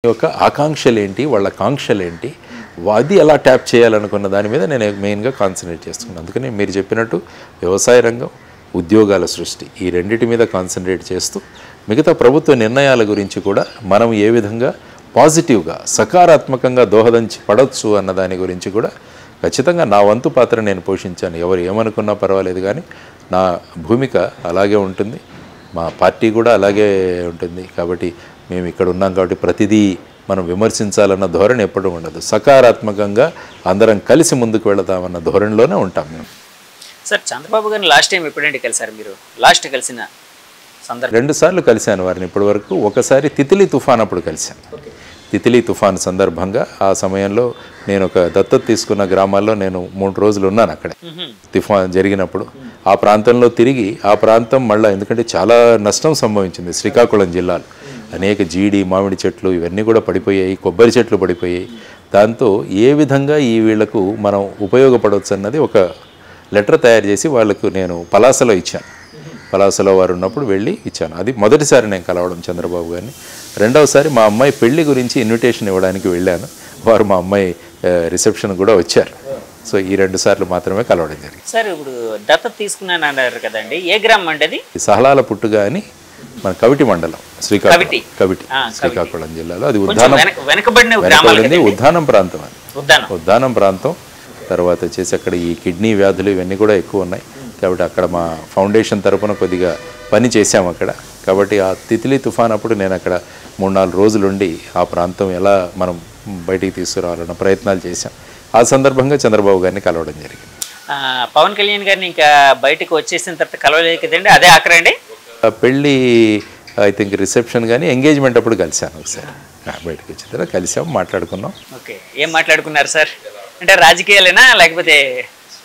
యొక్క ఆకాంక్షలేంటి, వాళ్ళ కాంక్షలేంటి, అది ఎలా ట్యాప్ చేయాలనుకున్న దాని మీద నేను మెయిన్గా కాన్సన్ట్రేట్ చేస్తున్నాను. అందుకని మీరు చెప్పినట్టు వ్యవసాయ రంగం, ఉద్యోగాల సృష్టి, ఈ రెండింటి మీద కాన్సన్ట్రేట్ చేస్తూ మిగతా ప్రభుత్వ నిర్ణయాల గురించి కూడా మనం ఏ విధంగా పాజిటివ్గా సకారాత్మకంగా దోహదం పడవచ్చు అన్న దాని గురించి కూడా ఖచ్చితంగా నా వంతు పాత్ర నేను పోషించాను. ఎవరు ఏమనుకున్నా పర్వాలేదు, కానీ నా భూమిక అలాగే ఉంటుంది, మా పార్టీ కూడా అలాగే ఉంటుంది. కాబట్టి మేము ఇక్కడ ఉన్నాం కాబట్టి ప్రతిదీ మనం విమర్శించాలన్న ధోరణి ఎప్పుడూ ఉండదు. సకారాత్మకంగా అందరం కలిసి ముందుకు వెళదామన్న ధోరణిలోనే ఉంటాం మేము. సార్, చంద్రబాబు గారిని లాస్ట్ టైం ఎప్పుడంటే కలిసారు మీరు? లాస్ట్ కలిసిన సందర్భం 2 సార్లు కలిశాను వారిని ఇప్పటి వరకు. ఒకసారి తితిలి తుఫాన్ అప్పుడు కలిశాను. తితిలి తుఫాన్ సందర్భంగా ఆ సమయంలో నేను ఒక దత్తత తీసుకున్న గ్రామాల్లో నేను 3 రోజులు ఉన్నాను అక్కడే. తుఫాన్ జరిగినప్పుడు ఆ ప్రాంతంలో తిరిగి ఆ ప్రాంతం మళ్ళీ, ఎందుకంటే చాలా నష్టం సంభవించింది శ్రీకాకుళం జిల్లాలో. అనేక జీడి, మామిడి చెట్లు ఇవన్నీ కూడా పడిపోయాయి, కొబ్బరి చెట్లు పడిపోయాయి. దాంతో ఏ విధంగా ఈ వీళ్లకు మనం ఉపయోగపడవచ్చు అన్నది ఒక లెటర్ తయారు చేసి వాళ్ళకు నేను పలాసలో ఇచ్చాను. పలాసలో వారు ఉన్నప్పుడు వెళ్ళి ఇచ్చాను. అది మొదటిసారి నేను కలవడం చంద్రబాబు గారిని. రెండవసారి మా అమ్మాయి పెళ్లి గురించి ఇన్విటేషన్ ఇవ్వడానికి వెళ్ళాను. వారు మా అమ్మాయి రిసెప్షన్ కూడా వచ్చారు. సో ఈ 2 సార్లు మాత్రమే కలవడం జరిగింది. సార్, ఇప్పుడు దత్తత తీసుకున్నాను అన్నారు కదండి, ఏ గ్రామం అండి అది? సహలాల పుట్టుగా అని మన కవిటి మండలం, శ్రీకాకుళం జిల్లాలో. అది ఉద్దానం ప్రాంతం. అది ఉద్దానం ప్రాంతం. తర్వాత వచ్చేసి అక్కడ ఈ కిడ్నీ వ్యాధులు ఇవన్నీ కూడా ఎక్కువ ఉన్నాయి. కాబట్టి అక్కడ మా ఫౌండేషన్ తరపున కొద్దిగా పని చేశాము అక్కడ. కాబట్టి ఆ తితిలి తుఫాన్ అప్పుడు నేను అక్కడ 3-4 రోజులుండి ఆ ప్రాంతం ఎలా మనం బయటికి తీసుకురావాలన్న ప్రయత్నాలు చేశాం. ఆ సందర్భంగా చంద్రబాబు గారిని కలవడం జరిగింది. పవన్ కళ్యాణ్ గారిని ఇంకా బయటకు వచ్చేసిన తర్వాత కలవలేదు కదండి, అదే ఆఖరండి? పెళ్ళి ఐ థింక్ రిసెప్షన్ కానీ ఎంగేజ్మెంట్ అప్పుడు కలిశాను. ఒకసారి బయటకు వచ్చిన తర్వాత కలిసాం, మాట్లాడుకున్నాం. ఓకే, ఏం మాట్లాడుకున్నారు సార్? అంటే రాజకీయాలేనా లేకపోతే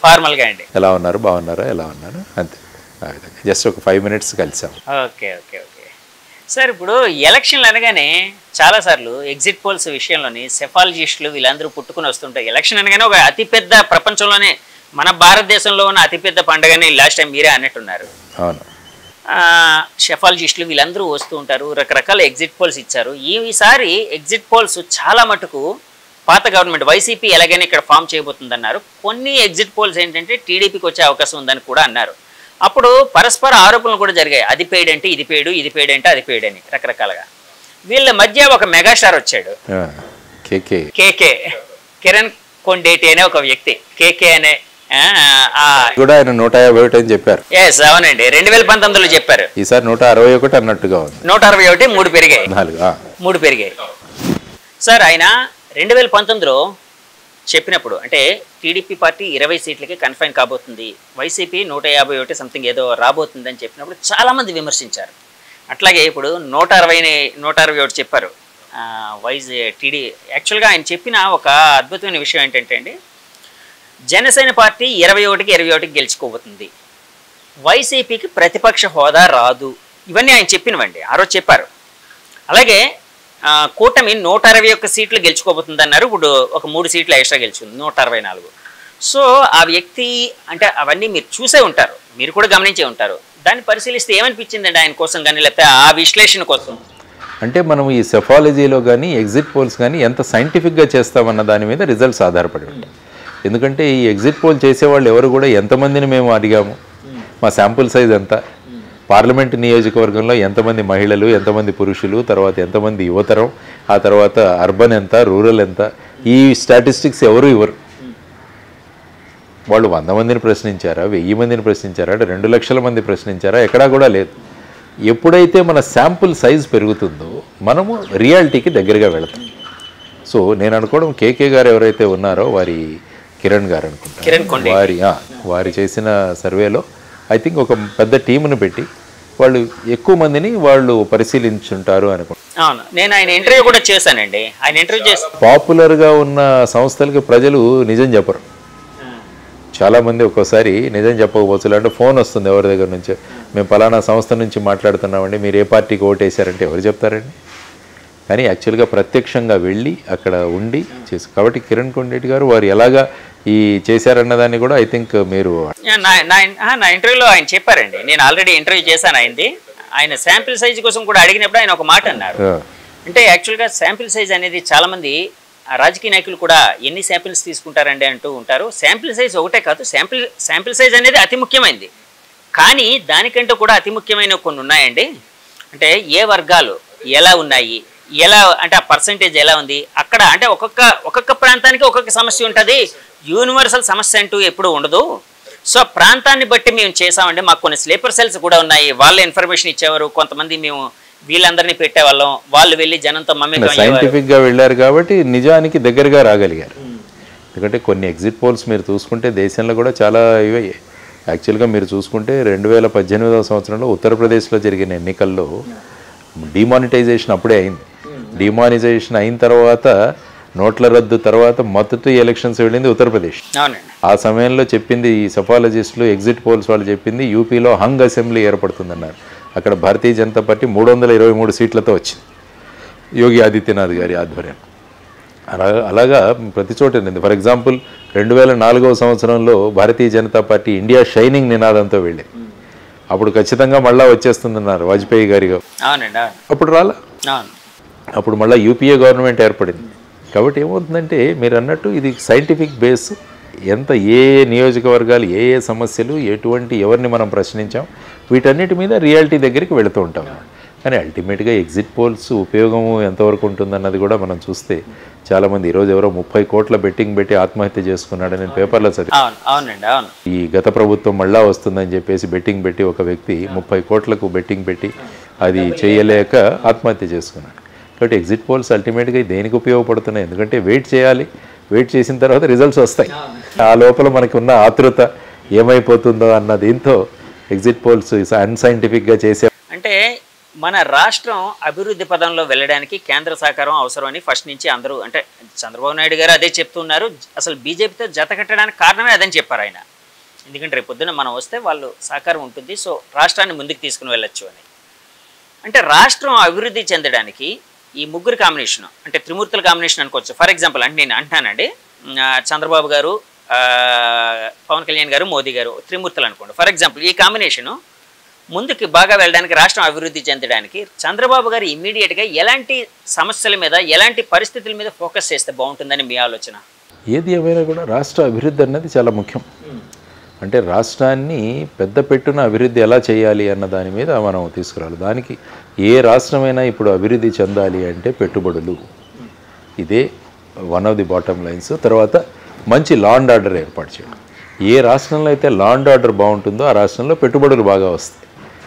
ఫార్మల్గా అండి? ఎలా ఉన్నారు, బాగున్నారా, ఎలా ఉన్నారు, అంతే. ఆ విధంగా జస్ట్ ఒక 5 minutes కలిసాం. ఓకే ఓకే ఓకే సార్, ఇప్పుడు ఎలక్షన్లు అనగానే చాలాసార్లు ఎగ్జిట్ పోల్స్ విషయంలోని సెఫాలజిస్టులు వీళ్ళందరూ పుట్టుకుని వస్తుంటారు. ఎలక్షన్ అనగానే ఒక అతిపెద్ద, ప్రపంచంలోనే మన భారతదేశంలో ఉన్న అతిపెద్ద పండుగని లాస్ట్ టైం మీరే అన్నట్టున్నారు. అవును. సెఫాలజిస్టులు వీళ్ళందరూ వస్తూ ఉంటారు, రకరకాల ఎగ్జిట్ పోల్స్ ఇచ్చారు. ఈసారి ఎగ్జిట్ పోల్స్ చాలా మటుకు పాత గవర్నమెంట్ వైసీపీ ఎలాగైనా ఇక్కడ ఫామ్ చేయబోతుందన్నారు. కొన్ని ఎగ్జిట్ పోల్స్ ఏంటంటే టీడీపీకి వచ్చే అవకాశం ఉందని కూడా అన్నారు. అప్పుడు పరస్పర ఆరోపణలు కూడా జరిగాయి, అది పెయిడ్ అంటే ఇది పెయిడ్, ఇది పెయిడ్ అంటే అది పెయిడ్ అని రకరకాలుగా. వీళ్ళ మధ్య ఒక మెగాస్టార్ వచ్చాడు, కేకే, కిరణ్ కొండేటి అనే ఒక వ్యక్తి. కేకే అనే కూడా ఆయన 151 అని చెప్పారు. ఎస్, అవునండి, 2019లో చెప్పారు. ఈసారి 161 అన్నట్టుగా ఉంది. 161, 3 పెరిగాయి, 3 పెరిగాయి. సార్, ఆయన 2019లో చెప్పినప్పుడు, అంటే టీడీపీ పార్టీ 20 సీట్లకి కన్ఫైన్ కాబోతుంది, వైసీపీ 151 సంథింగ్ ఏదో రాబోతుంది అని చెప్పినప్పుడు చాలామంది విమర్శించారు. అట్లాగే ఇప్పుడు 161 చెప్పారు యాక్చువల్గా ఆయన చెప్పిన ఒక అద్భుతమైన విషయం ఏంటంటే అండి, జనసేన పార్టీ 21కి 21 గెలుచుకోబోతుంది, వైసీపీకి ప్రతిపక్ష హోదా రాదు, ఇవన్నీ ఆయన చెప్పినవండి. ఆ రోజు చెప్పారు. అలాగే కూటమి 161 సీట్లు గెలుచుకోబోతుంది అన్నారు. ఇప్పుడు ఒక 3 సీట్లు ఎక్స్ట్రా గెలుచుకుంది, 164. సో ఆ వ్యక్తి అంటే అవన్నీ మీరు చూసే ఉంటారు, మీరు కూడా గమనించే ఉంటారు. దాన్ని పరిశీలిస్తే ఏమనిపించిందండి ఆయన కోసం కానీ, లేకపోతే ఆ విశ్లేషణ కోసం? అంటే మనం ఈ సెఫాలజీలో కానీ ఎగ్జిట్ పోల్స్ కానీ ఎంత సైంటిఫిక్గా చేస్తామన్న దాని మీద రిజల్ట్స్ ఆధారపడి ఉంటాయి. ఎందుకంటే ఈ ఎగ్జిట్ పోల్ చేసేవాళ్ళు ఎవరు కూడా ఎంతమందిని మేము అడిగాము, మా శాంపుల్ సైజ్ ఎంత, పార్లమెంట్ నియోజకవర్గంలో ఎంతమంది మహిళలు, ఎంతమంది పురుషులు, తర్వాత ఎంతమంది యువతరం, ఆ తర్వాత అర్బన్ ఎంత, రూరల్ ఎంత, ఈ స్టాటిస్టిక్స్ ఎవరు ఇవ్వరు. వాళ్ళు 100 మందిని ప్రశ్నించారా, 1000 మందిని ప్రశ్నించారా, అంటే 2 లక్షల మంది ప్రశ్నించారా, ఎక్కడా కూడా లేదు. ఎప్పుడైతే మన శాంపుల్ సైజ్ పెరుగుతుందో మనము రియాలిటీకి దగ్గరగా వెళతాం. సో నేను అనుకోవడం కేకే గారు ఎవరైతే ఉన్నారో వారి కిరణ్ గారు అనుకుంటా, వారి చేసిన సర్వేలో ఐ థింక్ ఒక పెద్ద టీమును పెట్టి వాళ్ళు ఎక్కువ మందిని వాళ్ళు పరిశీలించుంటారు అనుకుంటున్నాను. నేను ఆయన ఇంటర్వ్యూ కూడా చేశానండి. ఆయన ఇంటర్వ్యూ చేసి పాపులర్గా ఉన్న సంస్థలకి ప్రజలు నిజం చెప్పరు. చాలామంది ఒక్కోసారి నిజం చెప్పకపోవచ్చు, అంటే ఫోన్ వస్తుంది ఎవరి దగ్గర నుంచో, మేము పలానా సంస్థ నుంచి మాట్లాడుతున్నామండి, మీరు ఏ పార్టీకి ఓటేశారంటే ఎవరు చెప్తారండి? కానీ యాక్చువల్గా ప్రత్యక్షంగా వెళ్ళి అక్కడ ఉండి చేసి, కాబట్టి కిరణ్ కొండేటి గారు వారు ఎలాగా ఈ చేశారన్నదాన్ని కూడా ఐ థింక్ మీరు నా ఇంటర్వ్యూలో ఆయన చెప్పారండి. నేను ఆల్రెడీ ఇంటర్వ్యూ చేశాను ఆయనది. ఆయన శాంపిల్ సైజ్ కోసం కూడా అడిగినప్పుడు ఆయన ఒక మాట అన్నారు, అంటే యాక్చువల్గా శాంపిల్ సైజ్ అనేది చాలామంది రాజకీయ నాయకులు కూడా ఎన్ని శాంపిల్స్ తీసుకుంటారండి అంటూ ఉంటారు. శాంపిల్ సైజ్ ఒకటే కాదు, శాంపిల్ సైజ్ అనేది అతి ముఖ్యమైనది. కానీ దానికంటే కూడా అతి ముఖ్యమైన కొన్ని ఉన్నాయండి. అంటే ఏ వర్గాలు ఎలా ఉన్నాయి, ఎలా అంటే ఆ పర్సంటేజ్ ఎలా ఉంది అక్కడ. అంటే ఒక్కొక్క ప్రాంతానికి ఒక్కొక్క సమస్య ఉంటుంది, యూనివర్సల్ సమస్య అంటూ ఎప్పుడు ఉండదు. సో ప్రాంతాన్ని బట్టి మేము చేసామండి. మాకు కొన్ని స్లీపర్ సెల్స్ కూడా ఉన్నాయి, వాళ్ళ ఇన్ఫర్మేషన్ ఇచ్చేవారు. కొంతమంది మేము వీళ్ళందరినీ పెట్టేవాళ్ళం, వాళ్ళు వెళ్ళి జనంతో సైంటిఫిక్గా వెళ్ళారు కాబట్టి నిజానికి దగ్గరగా రాగలిగారు. ఎందుకంటే కొన్ని ఎగ్జిట్ పోల్స్ మీరు చూసుకుంటే దేశంలో కూడా చాలా ఇవే. యాక్చువల్గా మీరు చూసుకుంటే 2018వ సంవత్సరంలో ఉత్తరప్రదేశ్లో జరిగిన ఎన్నికల్లో డిమానిటైజేషన్ అప్పుడే అయింది. డిమానిటైజేషన్ అయిన తర్వాత నోట్ల రద్దు తర్వాత మొదటి ఎలక్షన్స్ వెళ్ళింది ఉత్తరప్రదేశ్. ఆ సమయంలో చెప్పింది ఈ సఫాలజిస్టులు ఎగ్జిట్ పోల్స్ వాళ్ళు చెప్పింది యూపీలో హంగ్ అసెంబ్లీ ఏర్పడుతుందన్నారు. అక్కడ భారతీయ జనతా పార్టీ 323 సీట్లతో వచ్చింది యోగి ఆదిత్యనాథ్ గారి ఆధ్వర్యం. అలాగా ప్రతి చోట ఉంది. ఫర్ ఎగ్జాంపుల్ 2004వ సంవత్సరంలో Bharatiya Janata party India shining నినాదంతో వెళ్ళింది. అప్పుడు ఖచ్చితంగా మళ్ళీ వచ్చేస్తుందన్నారు వాజ్పేయి గారిగా. అప్పుడు రాలా, అప్పుడు మళ్ళీ యూపీఏ గవర్నమెంట్ ఏర్పడింది. కాబట్టి ఏమవుతుందంటే మీరు అన్నట్టు ఇది సైంటిఫిక్ బేస్. ఎంత ఏ నియోజకవర్గాలు ఏ సమస్యలు ఎటువంటి ఎవరిని మనం ప్రశ్నించాం వీటన్నిటి మీద రియాలిటీ దగ్గరికి వెళుతూ ఉంటాం. కానీ అల్టిమేట్గా ఎగ్జిట్ పోల్స్ ఉపయోగము ఎంతవరకు ఉంటుందన్నది కూడా మనం చూస్తే చాలామంది ఈరోజు ఎవరో 30 కోట్ల బెట్టింగ్ పెట్టి ఆత్మహత్య చేసుకున్నాడని నేను పేపర్లో చదివాను. ఈ గత ప్రభుత్వం మళ్ళా వస్తుందని చెప్పేసి బెట్టింగ్ పెట్టి ఒక వ్యక్తి 30 కోట్లకు బెట్టింగ్ పెట్టి అది చేయలేక ఆత్మహత్య చేసుకున్నాడు. కాబట్టి ఎగ్జిట్ పోల్స్ అల్టిమేట్గా దేనికి ఉపయోగపడుతున్నాయి? ఎందుకంటే వెయిట్ చేయాలి, వెయిట్ చేసిన తర్వాత రిజల్ట్స్ వస్తాయి. ఆ లోపల మనకు ఉన్న ఆతృత ఏమైపోతుందో అన్న దీంతో ఎగ్జిట్ పోల్స్ అన్సైంటిఫిక్గా చేసే. అంటే మన రాష్ట్రం అభివృద్ధి పదంలో వెళ్ళడానికి కేంద్ర సహకారం అవసరమని ఫస్ట్ నుంచి అందరూ, అంటే చంద్రబాబు నాయుడు గారు అదే చెప్తున్నారు. అసలు బీజేపీతో జత కట్టడానికి కారణమే అదని చెప్పారు ఆయన. ఎందుకంటే రేపు పొద్దున మనం వస్తే వాళ్ళు సహకారం ఉంటుంది, సో రాష్ట్రాన్ని ముందుకు తీసుకుని వెళ్ళొచ్చు అని. అంటే రాష్ట్రం అభివృద్ధి చెందడానికి ఈ ముగ్గురు కాంబినేషన్, అంటే త్రిమూర్తుల కాంబినేషన్ అనుకోవచ్చు. ఫర్ ఎగ్జాంపుల్ అంటే నేను అంటున్నానండి, చంద్రబాబు గారు, పవన్ కళ్యాణ్ గారు, మోదీ గారు త్రిమూర్తులు అనుకోండి. ఫర్ ఎగ్జాంపుల్ ఈ కాంబినేషను ముందుకు బాగా వెళ్ళడానికి, రాష్ట్రం అభివృద్ధి చెందడానికి చంద్రబాబు గారు ఇమ్మీడియట్గా ఎలాంటి సమస్యల మీద, ఎలాంటి పరిస్థితుల మీద ఫోకస్ చేస్తే బాగుంటుందని మీ ఆలోచన? ఏది ఏమైనా కూడా రాష్ట్ర అభివృద్ధి అన్నది చాలా ముఖ్యం. అంటే రాష్ట్రాన్ని పెద్ద పెట్టున అభివృద్ధి ఎలా చేయాలి అన్న దాని మీద మనం తీసుకురావాలి. దానికి ఏ రాష్ట్రమైనా ఇప్పుడు అభివృద్ధి చెందాలి అంటే పెట్టుబడులు, ఇదే one of the bottom lines. తర్వాత మంచి లా అండ్ ఆర్డర్ ఏర్పాటు చేయడం. ఏ రాష్ట్రంలో అయితే లా అండ్ ఆర్డర్ బాగుంటుందో ఆ రాష్ట్రంలో పెట్టుబడులు బాగా వస్తాయి.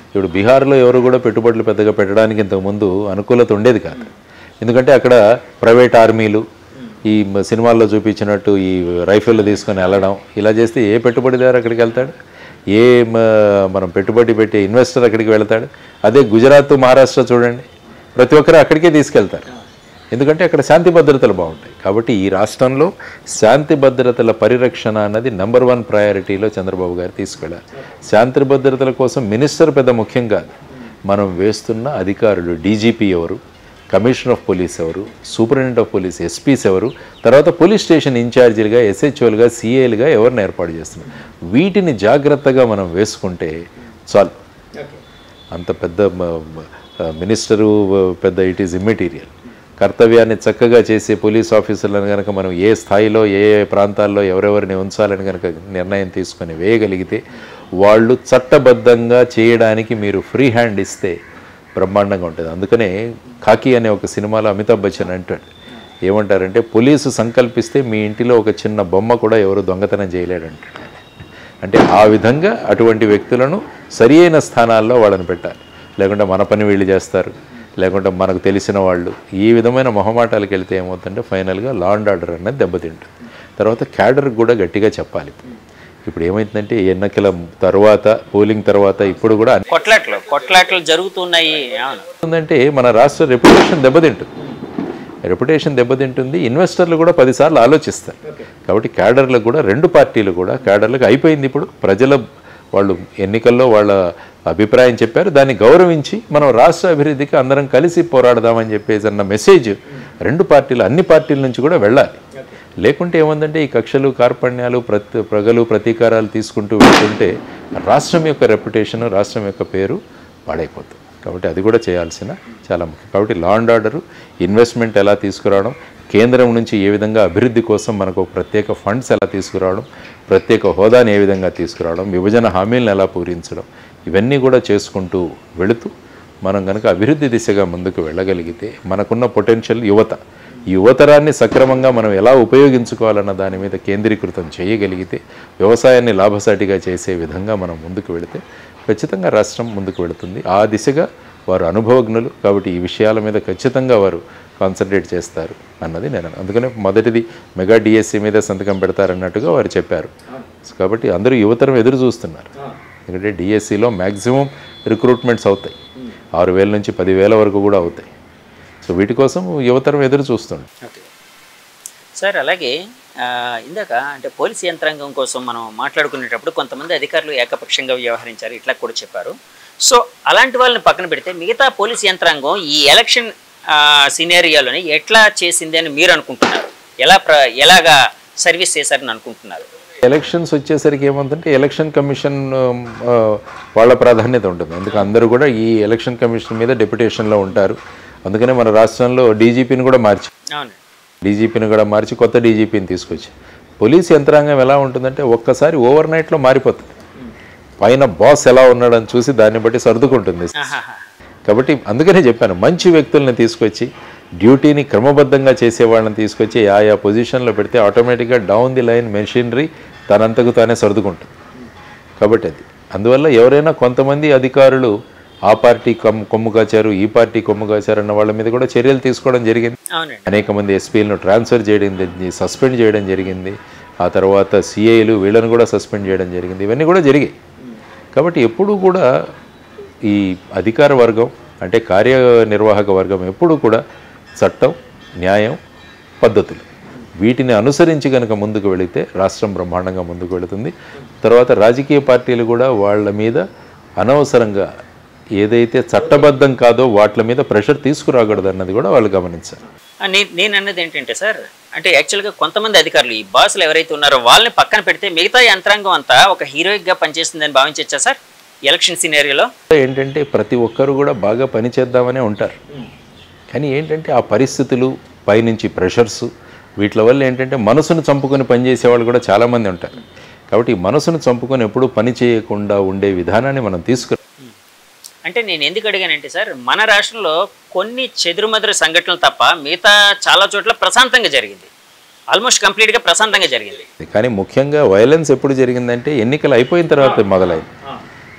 ఇప్పుడు బీహార్లో ఎవరు కూడా పెట్టుబడులు పెద్దగా పెట్టడానికి ఇంతకుముందు అనుకూలత ఉండేది కాదు. ఎందుకంటే అక్కడ ప్రైవేట్ ఆర్మీలు ఈ సినిమాల్లో చూపించినట్టు ఈ రైఫిళ్ళు తీసుకొని వెళ్ళడం ఇలా చేస్తే ఏ పెట్టుబడిదారు అక్కడికి వెళ్తాడు? ఏ మనం పెట్టుబడి పెట్టే ఇన్వెస్టర్ అక్కడికి వెళ్తాడు? అదే గుజరాత్, మహారాష్ట్ర చూడండి, ప్రతి ఒక్కరు అక్కడికే తీసుకెళ్తారు. ఎందుకంటే అక్కడ శాంతి భద్రతలు బాగుంటాయి. కాబట్టి ఈ రాష్ట్రంలో శాంతి భద్రతల పరిరక్షణ అన్నది నెంబర్ 1 ప్రయారిటీలో చంద్రబాబు గారు తీసుకెళ్ళారు. శాంతి భద్రతల కోసం మినిస్టర్ పెద్ద ముఖ్యం కాదు, మనం వేస్తున్న అధికారులు, డీజీపీ ఎవరు, కమిషనర్ ఆఫ్ పోలీస్ ఎవరు, సూపరింటెండెంట్ ఆఫ్ పోలీస్, ఎస్పీస్ ఎవరు, తర్వాత పోలీస్ స్టేషన్ ఇన్ఛార్జీలుగా, ఎస్హెచ్ఓలుగా, సిఏలుగా ఎవరిని ఏర్పాటు చేస్తున్నారు, వీటిని జాగ్రత్తగా మనం వేసుకుంటే చాలు. అంత పెద్ద మినిస్టరు పెద్ద ఇట్ ఈజ్ ఇమ్మెటీరియల్. కర్తవ్యాన్ని చక్కగా చేసే పోలీస్ ఆఫీసర్లను కనుక మనం ఏ స్థాయిలో ఏ ప్రాంతాల్లో ఎవరెవరిని ఉంచాలని కనుక నిర్ణయం తీసుకొని వేయగలిగితే వాళ్ళు చట్టబద్ధంగా చేయడానికి మీరు ఫ్రీ హ్యాండ్ ఇస్తే బ్రహ్మాండంగా ఉంటుంది. అందుకనే ఖాకీ అనే ఒక సినిమాలో అమితాబ్ బచ్చన్ అంటాడు, ఏమంటారంటే పోలీసు సంకల్పిస్తే మీ ఇంటిలో ఒక చిన్న బొమ్మ కూడా ఎవరు దొంగతనం చేయలేడంటాడు. అంటే ఆ విధంగా అటువంటి వ్యక్తులను సరి అయిన స్థానాల్లో వాళ్ళని పెట్టాలి. లేకుంటే మన పని వీళ్ళు చేస్తారు, లేకుంటే మనకు తెలిసిన వాళ్ళు, ఈ విధమైన మొహమాటాలకు వెళ్తే ఏమవుతుందంటే ఫైనల్గా లా అండ్ ఆర్డర్ అనేది దెబ్బతింటుంది. తర్వాత క్యాడర్కి కూడా గట్టిగా చెప్పాలి. ఇప్పుడు ఏమైందంటే ఎన్నికల తర్వాత, పోలింగ్ తర్వాత ఇప్పుడు కూడా కొట్లాట్లు జరుగుతున్నాయి. అంటే మన రాష్ట్ర రెప్యుటేషన్ దెబ్బతింటుంది. ఇన్వెస్టర్లు కూడా 10 సార్లు ఆలోచిస్తారు. కాబట్టి క్యాడర్లకు కూడా 2 పార్టీలు కూడా క్యాడర్లకు అయిపోయింది. ఇప్పుడు ప్రజల వాళ్ళు ఎన్నికల్లో వాళ్ళ అభిప్రాయం చెప్పారు, దాన్ని గౌరవించి మనం రాష్ట్ర అభివృద్ధికి అందరం కలిసి పోరాడదామని చెప్పేసి అన్న మెసేజ్ 2 పార్టీలు, అన్ని పార్టీల నుంచి కూడా వెళ్ళాలి. లేకుంటే ఏముందంటే ఈ కక్షలు, కార్పణ్యాలు, ప్రగలు, ప్రతీకారాలు తీసుకుంటూ వెళ్తుంటే రాష్ట్రం యొక్క రెప్యుటేషన్, రాష్ట్రం యొక్క పేరు పాడైపోతుంది. కాబట్టి అది కూడా చేయాల్సిన చాలా ముఖ్యం. కాబట్టి లా అండ్ ఆర్డరు, ఇన్వెస్ట్మెంట్ ఎలా తీసుకురావడం, కేంద్రం నుంచి ఏ విధంగా అభివృద్ధి కోసం మనకు ప్రత్యేక ఫండ్స్ ఎలా తీసుకురావడం, ప్రత్యేక హోదాని ఏ విధంగా తీసుకురావడం, విభజన హామీలను ఎలా పూరించడం, ఇవన్నీ కూడా చేసుకుంటూ వెళుతూ మనం కనుక అభివృద్ధి దిశగా ముందుకు వెళ్ళగలిగితే మనకున్న పొటెన్షియల్ యువతరాన్ని సక్రమంగా మనం ఎలా ఉపయోగించుకోవాలన్న దాని మీద కేంద్రీకృతం చేయగలిగితే, వ్యవసాయాన్ని లాభసాటిగా చేసే విధంగా మనం ముందుకు వెళితే ఖచ్చితంగా రాష్ట్రం ముందుకు వెళుతుంది. ఆ దిశగా వారు అనుభవజ్ఞులు కాబట్టి ఈ విషయాల మీద ఖచ్చితంగా వారు కాన్సన్ట్రేట్ చేస్తారు అన్నది నేను. అందుకనే మొదటిది మెగా డిఎస్సి మీద సంతకం పెడతారన్నట్టుగా వారు చెప్పారు. కాబట్టి అందరూ యువతరం ఎదురు చూస్తున్నారు. ఎందుకంటే డిఎస్సిలో మ్యాక్సిమం రిక్రూట్మెంట్స్ అవుతాయి, 6,000 నుంచి 10,000 వరకు కూడా అవుతాయి. సో వీటి కోసం యువతరం ఎదురు చూస్తుంది. ఓకే సార్, అలాగే ఇందాక అంటే పోలీస్ యంత్రాంగం కోసం మనం మాట్లాడుకునేటప్పుడు కొంతమంది అధికారులు ఏకపక్షంగా వ్యవహరించారు, ఇట్లా కూడా చెప్పారు. సో అలాంటి వాళ్ళని పక్కన పెడితే మిగతా పోలీస్ యంత్రాంగం ఈ ఎలక్షన్ సినేరియాలోని ఎట్లా చేసింది అని మీరు అనుకుంటున్నారు? ఎలాగా సర్వీస్ చేశారని అనుకుంటున్నారు? ఎలక్షన్స్ వచ్చేసరికి ఏమంటే ఎలక్షన్ కమిషన్ వాళ్ళ ప్రాధాన్యత ఉంటుంది. ఎందుకంటే అందరూ కూడా ఈ ఎలక్షన్ కమిషన్ మీద డెప్యుటేషన్లో ఉంటారు. అందుకనే మన రాష్ట్రంలో డీజీపీని కూడా మార్చి కొత్త డీజీపీని తీసుకొచ్చి, పోలీస్ యంత్రాంగం ఎలా ఉంటుందంటే ఒక్కసారి ఓవర్ నైట్లో మారిపోతుంది. పైన బాస్ ఎలా ఉన్నాడని చూసి దాన్ని బట్టి సర్దుకుంటుంది. కాబట్టి అందుకనే చెప్పాను, మంచి వ్యక్తుల్ని తీసుకొచ్చి డ్యూటీని క్రమబద్ధంగా చేసే వాళ్ళని తీసుకొచ్చి ఆయా పొజిషన్లో పెడితే ఆటోమేటిక్గా డౌన్ ది లైన్ మెషినరీ తనంతకు తానే సర్దుకుంటుంది. కాబట్టి అది అందువల్ల ఎవరైనా కొంతమంది అధికారులు ఆ పార్టీ కొమ్ము కాచారు, ఈ పార్టీ కొమ్ము కాచారు అన్న వాళ్ళ మీద కూడా చర్యలు తీసుకోవడం జరిగింది. అనేక మంది ఎస్పీలను ట్రాన్స్ఫర్ చేయడం జరిగింది, సస్పెండ్ చేయడం జరిగింది. ఆ తర్వాత సిఐలు వీళ్ళని కూడా సస్పెండ్ చేయడం జరిగింది. ఇవన్నీ కూడా జరిగాయి. కాబట్టి ఎప్పుడూ కూడా ఈ అధికార వర్గం అంటే కార్యనిర్వాహక వర్గం ఎప్పుడూ కూడా చట్టం, న్యాయం, పద్ధతులు వీటిని అనుసరించి కనుక ముందుకు వెళితే రాష్ట్రం బ్రహ్మాండంగా ముందుకు వెళుతుంది. తర్వాత రాజకీయ పార్టీలు కూడా వాళ్ళ మీద అనవసరంగా ఏదైతే చట్టబద్ధం కాదో వాటి మీద ప్రెషర్ తీసుకురాకూడదు అన్నది కూడా వాళ్ళు గమనించారు. నేను అన్నది ఏంటంటే సార్, అంటే యాక్చువల్గా కొంతమంది అధికారులు ఈ బాసులు ఎవరైతే ఉన్నారో వాళ్ళని పక్కన పెడితే మిగతా యంత్రాంగం అంతా ఒక హీరోయిక్గా పనిచేస్తుందని భావించవచ్చా సార్ ఎలక్షన్ సినారియోలో? ఏంటంటే ప్రతి ఒక్కరు కూడా బాగా పనిచేద్దామనే ఉంటారు. కానీ ఏంటంటే ఆ పరిస్థితులు, పైనుంచి ప్రెషర్స్, వీటి వల్ల ఏంటంటే మనసును చంపుకొని పనిచేసే వాళ్ళు కూడా చాలామంది ఉంటారు. కాబట్టి ఈ మనసును చంపుకొని ఎప్పుడూ పని చేయకుండా ఉండే విధానాన్ని మనం తీసుకురాం. అంటే నేను ఎందుకు అడిగానంటే సార్, మన రాష్ట్రంలో కొన్ని చెదురుమదురు సంఘటనలు తప్ప మిగతా చాలా చోట్ల ప్రశాంతంగా జరిగింది, ఆల్మోస్ట్ కంప్లీట్గా ప్రశాంతంగా జరిగింది. కానీ ముఖ్యంగా వైలెన్స్ ఎప్పుడు జరిగిందంటే ఎన్నికలు అయిపోయిన తర్వాత మొదలైంది.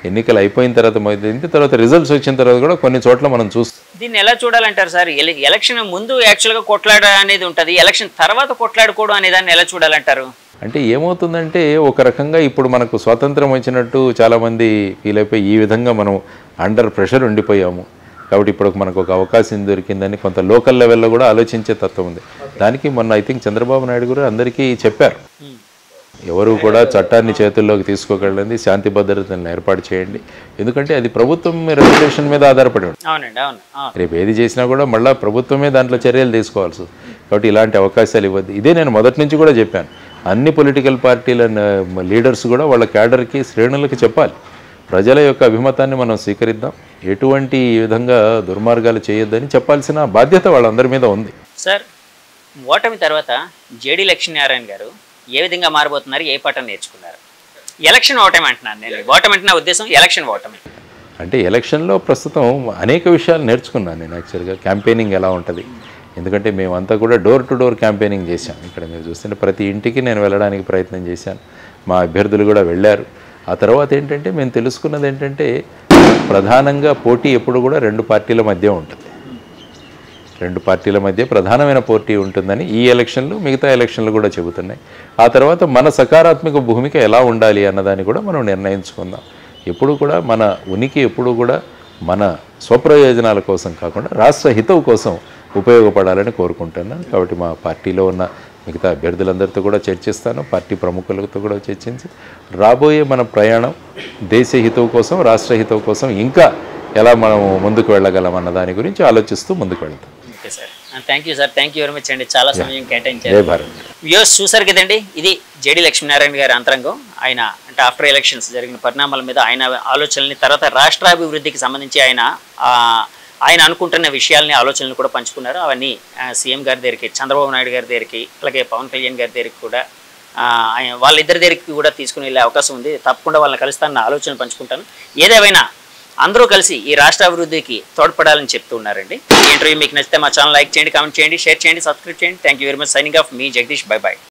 ఎన్నికలు అయిపోయిన తర్వాత మొదలైంది, తర్వాత రిజల్ట్స్ వచ్చిన తర్వాత కూడా కొన్ని చోట్ల మనం చూస్తాం. దీన్ని ఎలా చూడాలంటారు సార్? ఎలక్షన్ ముందు యాక్చువల్గా కొట్లాడ అనేది ఉంటుంది, ఎలక్షన్ తర్వాత కొట్లాడుకోవడం అనే దాన్ని ఎలా చూడాలంటారు? అంటే ఏమవుతుందంటే ఒక రకంగా ఇప్పుడు మనకు స్వాతంత్రం వచ్చినట్టు చాలామంది ఫీల్ అయిపోయి ఈ విధంగా మనం అండర్ ప్రెషర్ ఉండిపోయాము. కాబట్టి ఇప్పుడు మనకు ఒక అవకాశం దొరికిందని కొంత లోకల్ లెవెల్లో కూడా ఆలోచించే తత్వం ఉంది. దానికి మొన్న ఐ థింక్ చంద్రబాబు నాయుడు కూడా అందరికీ చెప్పారు, ఎవరు కూడా చట్టాన్ని చేతుల్లోకి తీసుకోగలండి, శాంతి భద్రతలను ఏర్పాటు చేయండి. ఎందుకంటే అది ప్రభుత్వం రెగ్యులేషన్ మీద ఆధారపడి ఉంటుంది. రేపు ఏది చేసినా కూడా మళ్ళీ ప్రభుత్వమే దాంట్లో చర్యలు తీసుకోవాల్సి. కాబట్టి ఇలాంటి అవకాశాలు ఇవ్వద్దు. ఇదే నేను మొదటి నుంచి కూడా చెప్పాను, అన్ని పొలిటికల్ పార్టీల లీడర్స్ కూడా వాళ్ళ క్యాడర్కి, శ్రేణులకి చెప్పాలి, ప్రజల యొక్క అభిమతాన్ని మనం స్వీకరిద్దాం, ఎటువంటి ఈ విధంగా దుర్మార్గాలు చేయొద్దని చెప్పాల్సిన బాధ్యత వాళ్ళందరి మీద ఉంది. సార్, ఓటమి తర్వాత జేడీ లక్ష్మీనారాయణ గారు ఏ విధంగా మారబోతున్నారు, ఏ పాఠం నేర్చుకున్నారు? ఎలక్షన్ ఓటమి అంటున్నాను నేను, ఓటమి అంటే నా ఉద్దేశం ఎలక్షన్ ఓటమి. అంటే ఎలక్షన్లో ప్రస్తుతం అనేక విషయాలు నేర్చుకున్నాను నేను. యాక్చువల్గా క్యాంపెయినింగ్ ఎలా ఉంటుంది, ఎందుకంటే మేమంతా కూడా డోర్ టు డోర్ క్యాంపెయినింగ్ చేశాం. ఇక్కడ మీరు చూస్తుంటే ప్రతి ఇంటికి నేను వెళ్ళడానికి ప్రయత్నం చేశాను, మా అభ్యర్థులు కూడా వెళ్ళారు. ఆ తర్వాత ఏంటంటే మేము తెలుసుకున్నది ఏంటంటే ప్రధానంగా పోటీ ఎప్పుడు కూడా రెండు పార్టీల మధ్య ఉంటుంది, రెండు పార్టీల మధ్య ప్రధానమైన పోటీ ఉంటుందని ఈ ఎలక్షన్లు, మిగతా ఎలక్షన్లు కూడా చెబుతున్నాయి. ఆ తర్వాత మన సకారాత్మక భూమిక ఎలా ఉండాలి అన్నదాన్ని కూడా మనం నిర్ణయించుకుందాం. ఎప్పుడు కూడా మన ఉనికి ఎప్పుడు కూడా మన స్వప్రయోజనాల కోసం కాకుండా రాష్ట్ర హితవు కోసం ఉపయోగపడాలని కోరుకుంటున్నాను. కాబట్టి మా పార్టీలో ఉన్న మిగతా అభ్యర్థులందరితో కూడా చర్చిస్తాను, పార్టీ ప్రముఖులతో కూడా చర్చించి రాబోయే మన ప్రయాణం దేశ హితవు కోసం, రాష్ట్ర హితవు కోసం ఇంకా ఎలా మనం ముందుకు వెళ్ళగలం అన్న దాని గురించి ఆలోచిస్తూ ముందుకు వెళ్తాం. Okay sir, thank you sir, thank you very much అండి, చాలా సమయం కేటాయించారు. వ్యూవర్స్ చూసారు కదండి, ఇది జేడీ లక్ష్మీనారాయణ గారి అంతరంగం. ఆయన అంటే ఆఫ్టర్ ఎలక్షన్స్ జరిగిన పరిణామాల మీద ఆయన ఆలోచనల్ని, తర్వాత రాష్ట్రాభివృద్ధికి సంబంధించి ఆయన అనుకుంటున్న విషయాల్ని, ఆలోచనలు కూడా పంచుకున్నారు. అవన్నీ సీఎం గారి దగ్గరికి, చంద్రబాబు నాయుడు గారి దగ్గరికి, అలాగే పవన్ కళ్యాణ్ గారి దగ్గరికి కూడా వాళ్ళిద్దరి దగ్గరికి కూడా తీసుకుని వెళ్ళే అవకాశం ఉంది. తప్పకుండా వాళ్ళని కలుస్తానన్న ఆలోచనలు పంచుకుంటాను. ఏదేమైనా అందరూ కలిసి ఈ రాష్ట్ర అభివృద్ధికి తోడ్పడాలని చెప్తూ ఉన్నారండి. ఈ ఇంటర్వ్యూ మీకు నచ్చితే మా ఛానల్ లైక్ చేయండి, కామెంట్ చేయండి, షేర్ చేయండి, సబ్స్క్రైబ్ చేయండి. Thank you very much. Signing off మీ జగదీష్. Bye bye.